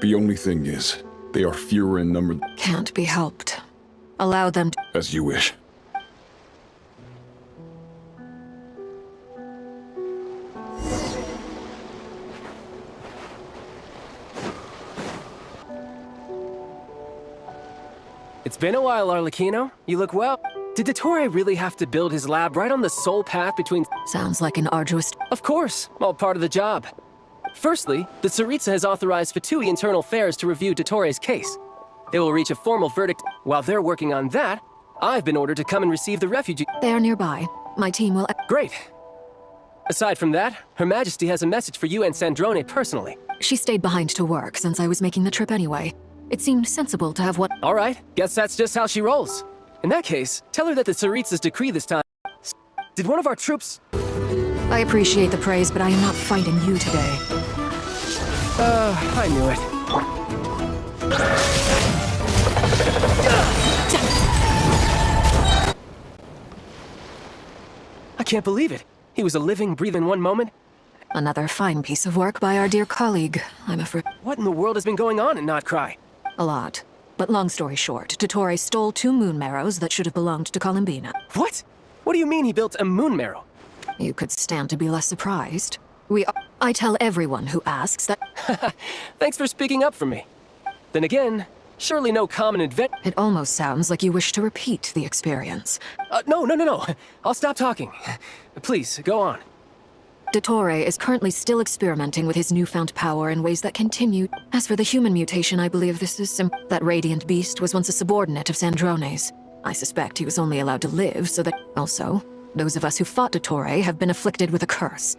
The only thing is, they are fewer in number. Can't be helped. Allow them to... As you wish. It's been a while, Arlecchino. You look well. Did Dottore really have to build his lab right on the sole path between... Sounds like an arduous... Of course, all part of the job. Firstly, the Tsaritsa has authorized Fatui Internal Affairs to review Dottore's case. They will reach a formal verdict. While they're working on that, I've been ordered to come and receive the refugee... They are nearby. My team will... Great. Aside from that, Her Majesty has a message for you and Sandrone personally. She stayed behind to work since I was making the trip anyway. It seemed sensible to have what... All right, guess that's just how she rolls. In that case, tell her that the Tsaritsa's decree this time... Did one of our troops... I appreciate the praise, but I am not fighting you today. I knew it. I can't believe it. He was a living, breathing one moment. Another fine piece of work by our dear colleague, I'm afraid. What in the world has been going on in Not Cry? A lot. But long story short, Dottore stole 2 moon marrows that should have belonged to Columbina. What? What do you mean he built a moon marrow? You could stand to be less surprised. I tell everyone who asks that... Thanks for speaking up for me. Then again, surely no common event... It almost sounds like you wish to repeat the experience. No. I'll stop talking. Please, go on. Dottore is currently still experimenting with his newfound power in ways that continue. As for the human mutation, I believe this is that radiant beast was once a subordinate of Sandrone's. I suspect he was only allowed to live so that... Also, those of us who fought Dottore have been afflicted with a curse.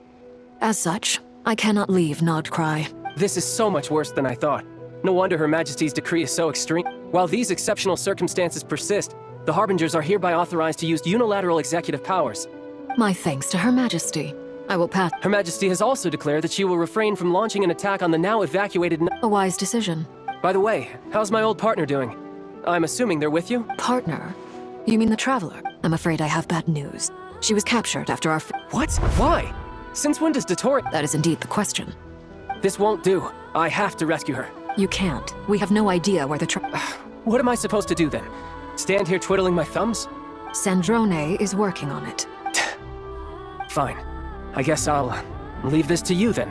As such, I cannot leave Nodcry. This is so much worse than I thought. No wonder Her Majesty's decree is so extreme. While these exceptional circumstances persist, the Harbingers are hereby authorized to use unilateral executive powers. My thanks to Her Majesty. I will pass. Her Majesty has also declared that she will refrain from launching an attack on the now evacuated... A wise decision. By the way, how's my old partner doing? I'm assuming they're with you? Partner? You mean the Traveler? I'm afraid I have bad news. She was captured after our... What? Why? Since when does Dottore... That is indeed the question. This won't do. I have to rescue her. You can't. We have no idea where the What am I supposed to do then? Stand here twiddling my thumbs? Sandrone is working on it. Fine. I guess I'll leave this to you then.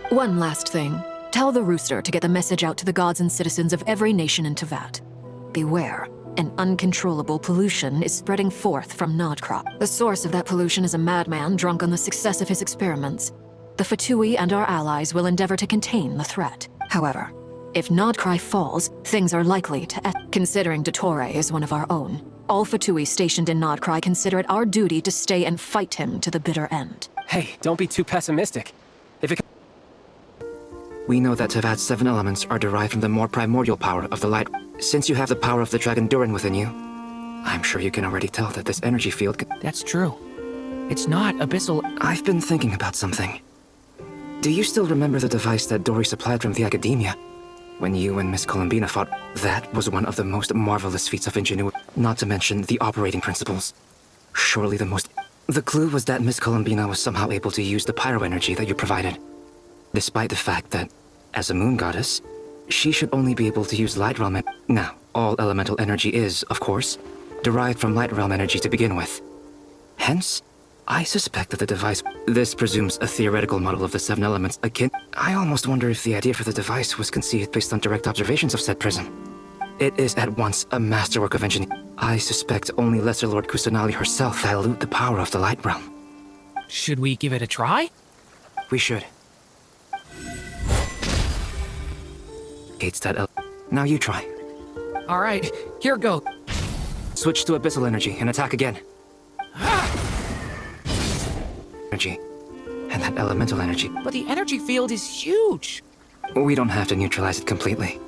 One last thing. Tell the Rooster to get the message out to the gods and citizens of every nation in Tevat. Beware. An uncontrollable pollution is spreading forth from Nodcrop. The source of that pollution is a madman drunk on the success of his experiments. The Fatui and our allies will endeavor to contain the threat. However, if Nodcry falls, things are likely to considering Dottore is one of our own. All Fatui stationed in Nodcry consider it our duty to stay and fight him to the bitter end. Hey, don't be too pessimistic. If it... We know that Tevat's 7 elements are derived from the more primordial power of the light. Since you have the power of the Dragon Durin within you, I'm sure you can already tell that this energy field That's true. It's not abyssal... I've been thinking about something. Do you still remember the device that Dory supplied from the Academia? When you and Miss Columbina fought, that was one of the most marvelous feats of ingenuity, not to mention the operating principles. Surely the most... The clue was that Miss Columbina was somehow able to use the pyro energy that you provided. Despite the fact that, as a moon goddess, she should only be able to use light realm Now, all elemental energy is, of course, derived from light realm energy to begin with. Hence, I suspect that the device... This presumes a theoretical model of the 7 elements akin... I almost wonder if the idea for the device was conceived based on direct observations of said prism. It is at once a masterwork of engineering. I suspect only Lesser Lord Kusanali herself dilute the power of the light realm. Should we give it a try? We should. Gates that Now you try. Alright, here goes. Switch to abyssal energy and attack again. Energy. And that elemental energy. But the energy field is huge. We don't have to neutralize it completely.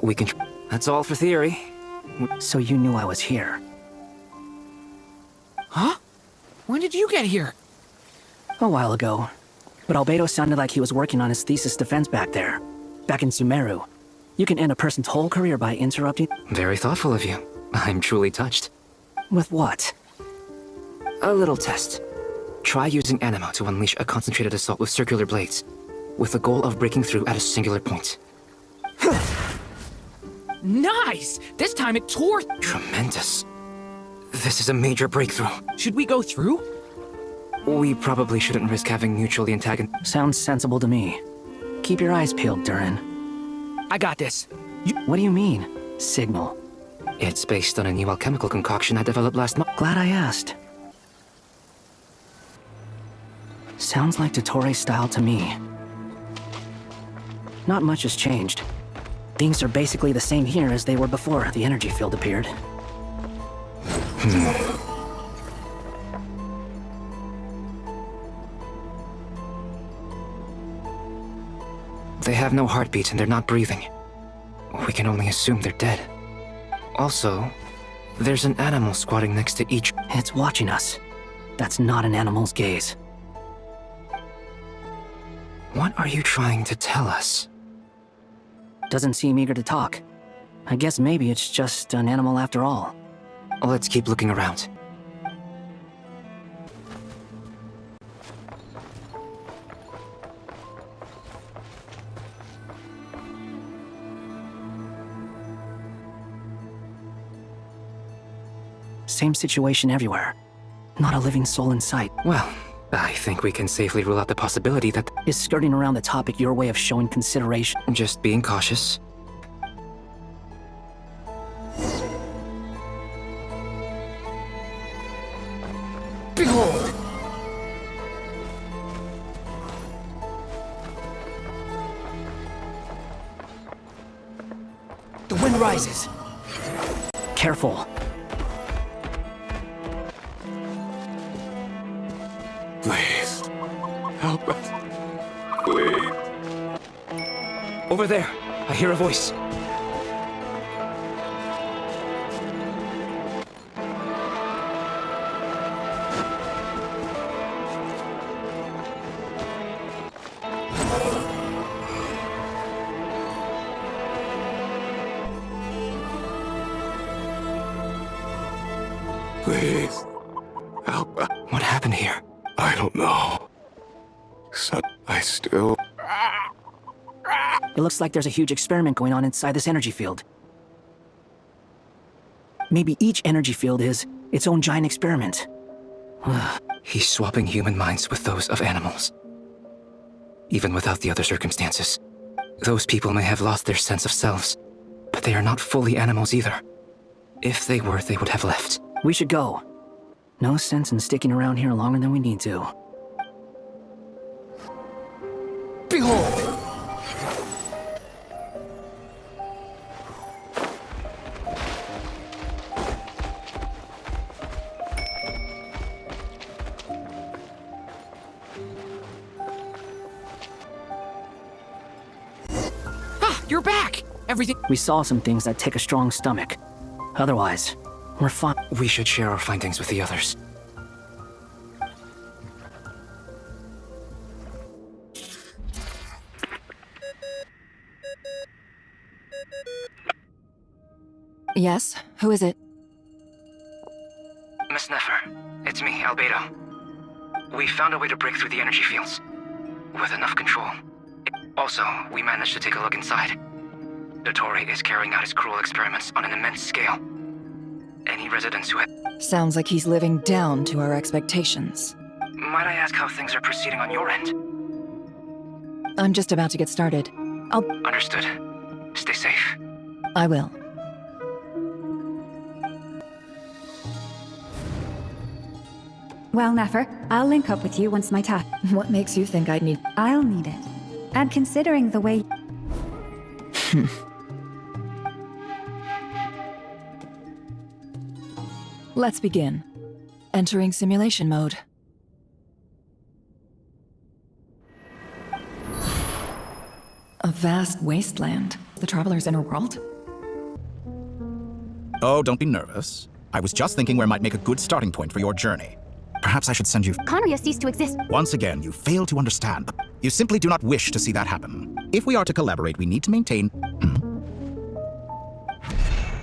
We can... That's all for theory. So you knew I was here? Huh? When did you get here? A while ago. But Albedo sounded like he was working on his thesis defense back there. Back in Sumeru. You can end a person's whole career by interrupting... Very thoughtful of you. I'm truly touched. With what? A little test. Try using Animo to unleash a concentrated assault with circular blades. with the goal of breaking through at a singular point. Nice! This time it tore. Tremendous. This is a major breakthrough. Should we go through? We probably shouldn't risk having mutually antagonistic. Sounds sensible to me. Keep your eyes peeled, Durin. I got this. What do you mean, signal? It's based on a new alchemical concoction I developed last month. Glad I asked. Sounds like Dottore style to me. Not much has changed. Things are basically the same here as they were before the energy field appeared. They have no heartbeat and they're not breathing. We can only assume they're dead. Also, there's an animal squatting next to each. It's watching us. That's not an animal's gaze. What are you trying to tell us? Doesn't seem eager to talk. I guess maybe it's just an animal after all. Let's keep looking around. Same situation everywhere. Not a living soul in sight. Well, I think we can safely rule out the possibility that... Is skirting around the topic your way of showing consideration? Just being cautious. Behold! The wind rises. Careful. Please. Help us. Please. Over there, I hear a voice. Please. Help us. What happened here? I don't know. Son, I still... It looks like there's a huge experiment going on inside this energy field. Maybe each energy field is its own giant experiment. He's swapping human minds with those of animals. Even without the other circumstances. Those people may have lost their sense of selves, but they are not fully animals either. If they were, they would have left. We should go. No sense in sticking around here longer than we need to. Behold! Ah, you're back! Everything... We saw some things that take a strong stomach. Otherwise, we're fine. We should share our findings with the others. Yes? Who is it? Miss Nefer, it's me, Albedo. We found a way to break through the energy fields. With enough control. Also, we managed to take a look inside. Dottore is carrying out his cruel experiments on an immense scale. Any residents who have... Sounds like he's living down to our expectations. Might I ask how things are proceeding on your end? I'm just about to get started. Understood. Stay safe. I will. Well, Nefer, I'll link up with you once my task. What makes you think I'd need... I'll need it. And considering the way... Let's begin. Entering simulation mode. A vast wasteland. The Traveler's inner world? Oh, don't be nervous. I was just thinking where might make a good starting point for your journey. Perhaps I should send you... Conria ceased to exist. Once again, you fail to understand. You simply do not wish to see that happen. If we are to collaborate, we need to maintain...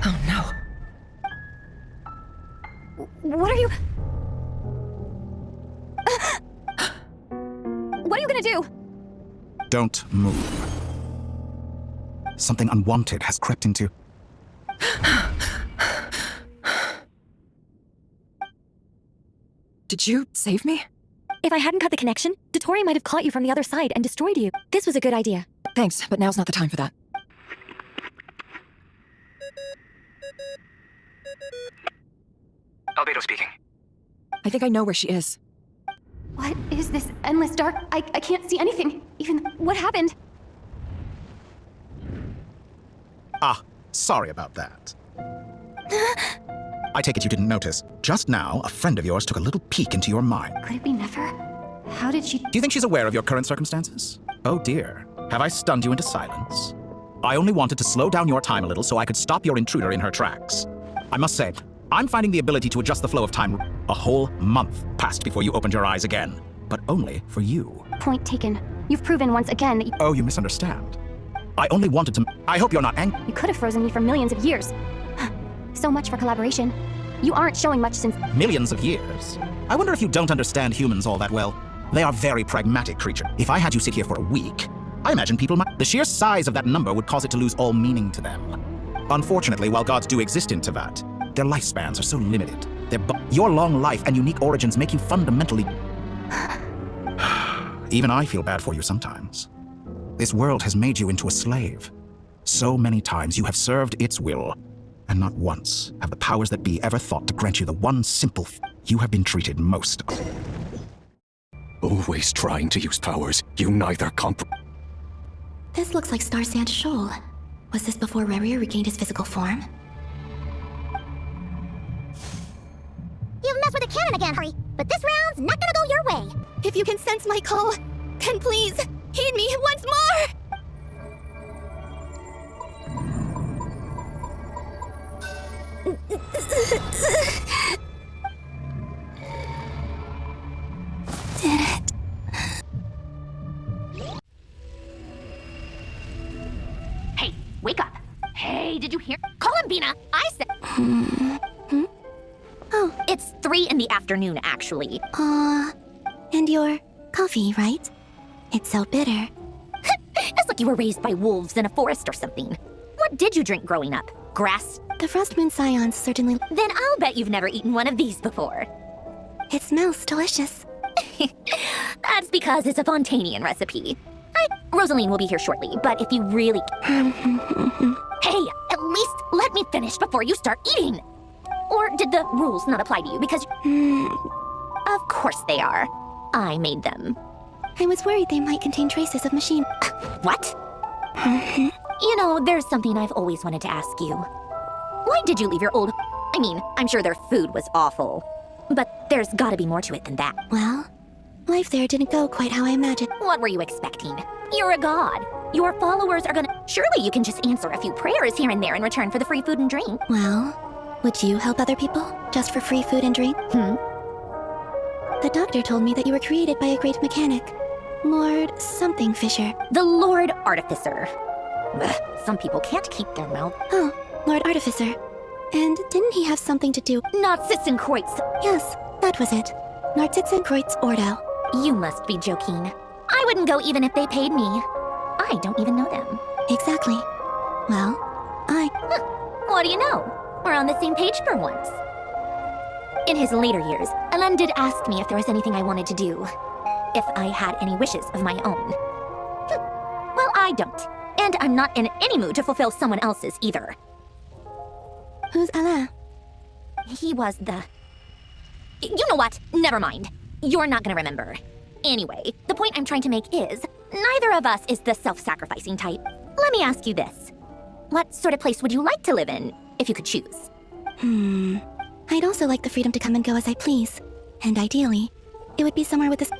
Oh no. What are you... What are you gonna do? Don't move. Something unwanted has crept into... Did you save me? If I hadn't cut the connection, Dottore might have caught you from the other side and destroyed you. This was a good idea. Thanks, but now's not the time for that. Albedo speaking. I think I know where she is. What is this endless dark? I can't see anything. Even what happened? Ah, sorry about that. I take it you didn't notice. Just now, a friend of yours took a little peek into your mind. Could it be Nefer? How did she... Do you think she's aware of your current circumstances? Oh dear, have I stunned you into silence? I only wanted to slow down your time a little so I could stop your intruder in her tracks. I must say, I'm finding the ability to adjust the flow of time. A whole month passed before you opened your eyes again, but only for you. Point taken. You've proven once again that Oh, you misunderstand. I only wanted to... I hope you're not angry. you could have frozen me for millions of years. So much for collaboration. You aren't showing much since... Millions of years. I wonder if you don't understand humans all that well. They are very pragmatic creatures. If I had you sit here for a week, I imagine people might... The sheer size of that number would cause it to lose all meaning to them. Unfortunately, while gods do exist in Tevat, their lifespans are so limited. Your long life and unique origins make you fundamentally... Even I feel bad for you sometimes. This world has made you into a slave. So many times you have served its will, and not once have the powers that be ever thought to grant you the one simple you have been treated most. Always trying to use powers you neither This looks like Star Sand Shoal. Was this before Rerir regained his physical form? You've messed with the cannon again, Harry, but this round's not gonna go your way. If you can sense my call, then please, heed me once more! Did it. Hey, wake up. Hey, did you hear? Columbina, I said... Oh. It's 3 in the afternoon, actually. And your coffee, right? It's so bitter. It's like you were raised by wolves in a forest or something. What did you drink growing up? Grass? The Frostmoon Scions certainly... Then I'll bet you've never eaten one of these before. It smells delicious. That's because it's a Fontanian recipe. Rosaline will be here shortly, but if you really... Hey, at least let me finish before you start eating! Or did the rules not apply to you because... Of course they are. I made them. I was worried they might contain traces of machine... What? You know, there's something I've always wanted to ask you. Why did you leave your old... I mean, I'm sure their food was awful. But there's gotta be more to it than that. Well, life there didn't go quite how I imagined. What were you expecting? You're a god. Your followers are gonna... Surely you can just answer a few prayers here and there in return for the free food and drink. Well, would you help other people just for free food and drink? The doctor told me that you were created by a great mechanic. Lord something Fisher. The Lord Artificer. Ugh, some people can't keep their mouth. Oh, Lord Artificer. And didn't he have something to do... Narzissenkreuz. Yes, that was it. Narzissenkreuz Ordo. You must be joking. I wouldn't go even if they paid me. I don't even know them. Exactly. Well, What do you know? We're on the same page for once. In his later years, Elen did ask me if there was anything I wanted to do. If I had any wishes of my own. Well, I don't. And I'm not in any mood to fulfill someone else's either. Who's Alain? He was the... You know what? Never mind. You're not gonna remember. Anyway, the point I'm trying to make is, neither of us is the self-sacrificing type. Let me ask you this. What sort of place would you like to live in, if you could choose? I'd also like the freedom to come and go as I please. And ideally, it would be somewhere with this...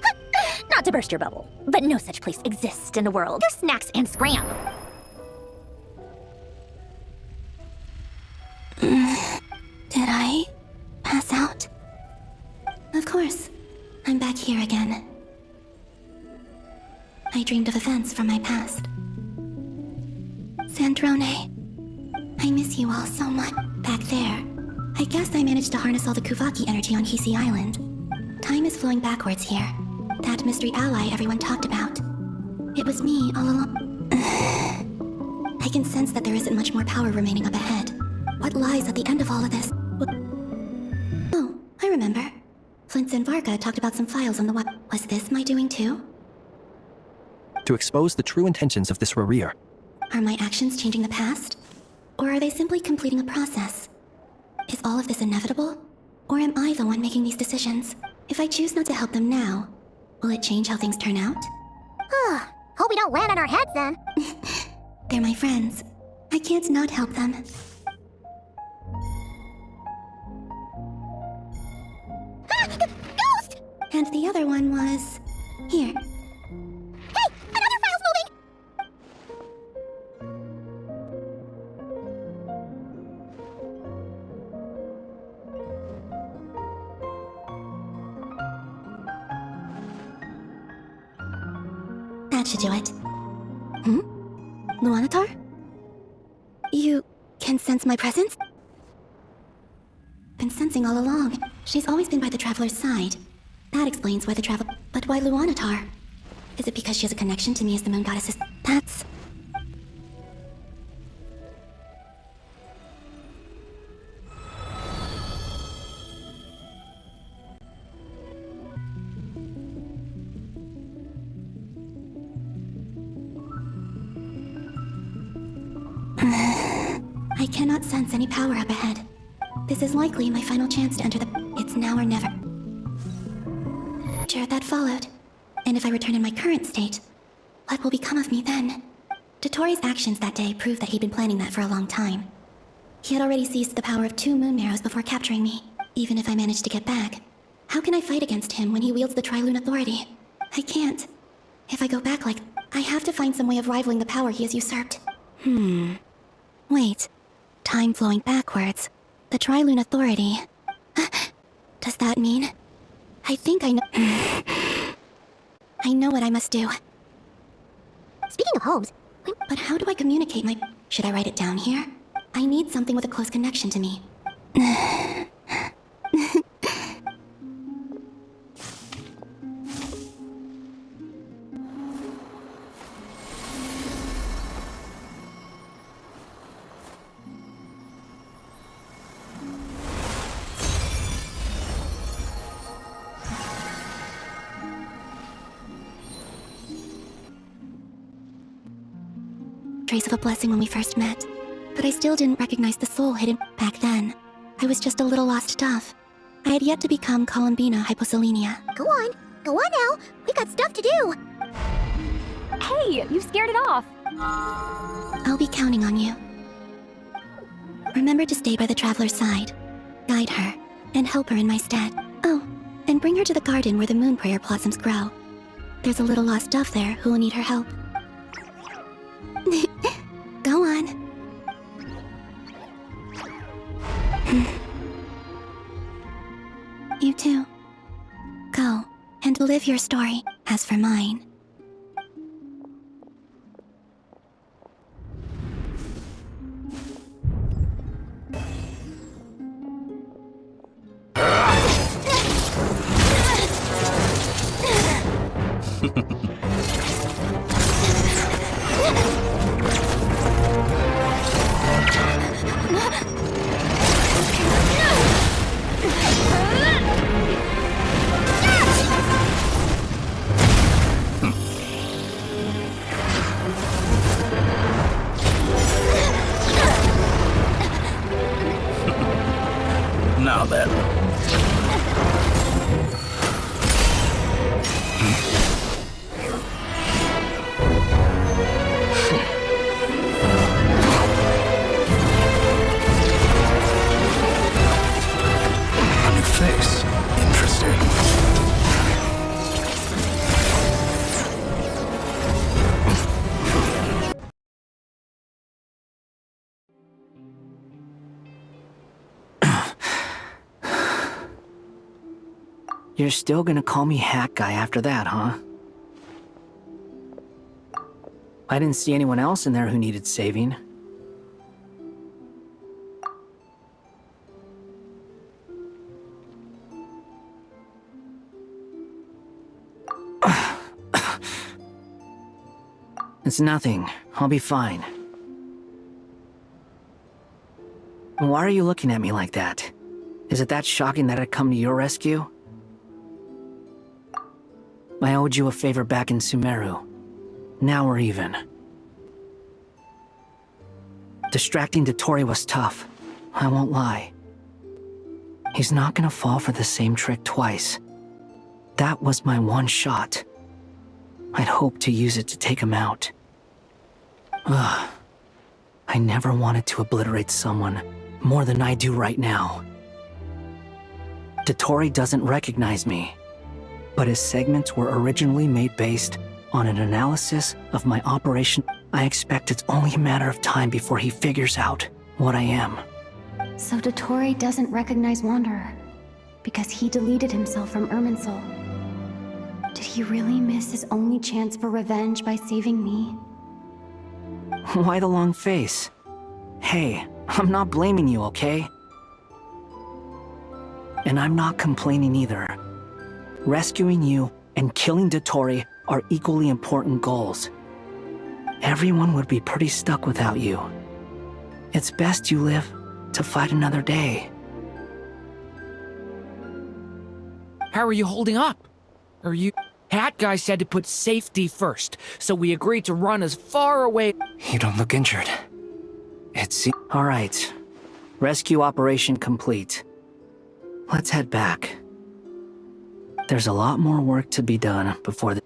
Not to burst your bubble, but no such place exists in the world. There's snacks and scram. Did I pass out? Of course. I'm back here again. I dreamed of events from my past. Sandrone, I miss you all so much. Back there, I guess I managed to harness all the Kuvaki energy on Hisi Island. Time is flowing backwards here. That mystery ally everyone talked about. It was me all along. I can sense that there isn't much more power remaining up ahead. What lies at the end of all of this? Oh, I remember. Flintz and Varga talked about some files on the web. Was this my doing too? To expose the true intentions of this Rerir. Are my actions changing the past? Or are they simply completing a process? Is all of this inevitable? Or am I the one making these decisions? If I choose not to help them now, will it change how things turn out? Hope we don't land on our heads then. They're my friends. I can't not help them. Ghost! And the other one was... here. Hey! Another file's moving! That should do it. Luanatar? You can sense my presence? Been sensing all along. She's always been by the Traveler's side. That explains why the Traveler... But why Luanatar? Is it because she has a connection to me as the Moon Goddess's... That's... I cannot sense any power up ahead. This is likely my final chance to enter the... It's now or never. Sure, that followed. And if I return in my current state, what will become of me then? Dotori's actions that day prove that he'd been planning that for a long time. He had already seized the power of 2 moon marrows before capturing me. Even if I managed to get back, how can I fight against him when he wields the Tri-Lune Authority? I can't. If I go back like... I have to find some way of rivaling the power he has usurped. Wait. Time flowing backwards. The Tri-Lune Authority. Does that mean... I think I know... I know what I must do. Speaking of homes... But how do I communicate my... Should I write it down here? I need something with a close connection to me. Trace of a blessing when we first met, but I still didn't recognize the soul hidden back then. I was just a little lost dove. I had yet to become Columbina Hyposelenia. Go on now. We got stuff to do. Hey, you scared it off. I'll be counting on you. Remember to stay by the Traveler's side, guide her, and help her in my stead. Oh, and bring her to the garden where the moon prayer blossoms grow. There's a little lost dove there who will need her help. Go on. You too. Go and live your story. As for mine... Now then. A new face. Interesting. You're still gonna call me Hack Guy after that, huh? I didn't see anyone else in there who needed saving. It's nothing. I'll be fine. Why are you looking at me like that? Is it that shocking that I'd come to your rescue? I owed you a favor back in Sumeru. Now we're even. Distracting Dotori was tough. I won't lie. He's not gonna fall for the same trick twice. That was my one shot. I'd hoped to use it to take him out. Ugh. I never wanted to obliterate someone more than I do right now. Dotori doesn't recognize me, but his segments were originally made based on an analysis of my operation. I expect it's only a matter of time before he figures out what I am. So Dotori doesn't recognize Wanderer because he deleted himself from Irminsul. Did he really miss his only chance for revenge by saving me? Why the long face? Hey, I'm not blaming you, okay? And I'm not complaining either. Rescuing you and killing Dotori are equally important goals. Everyone would be pretty stuck without you. It's best you live to fight another day. How are you holding up? Are you... Hat guy said to put safety first, so we agreed to run as far away... You don't look injured. It's... All right. Rescue operation complete. Let's head back. There's a lot more work to be done before the...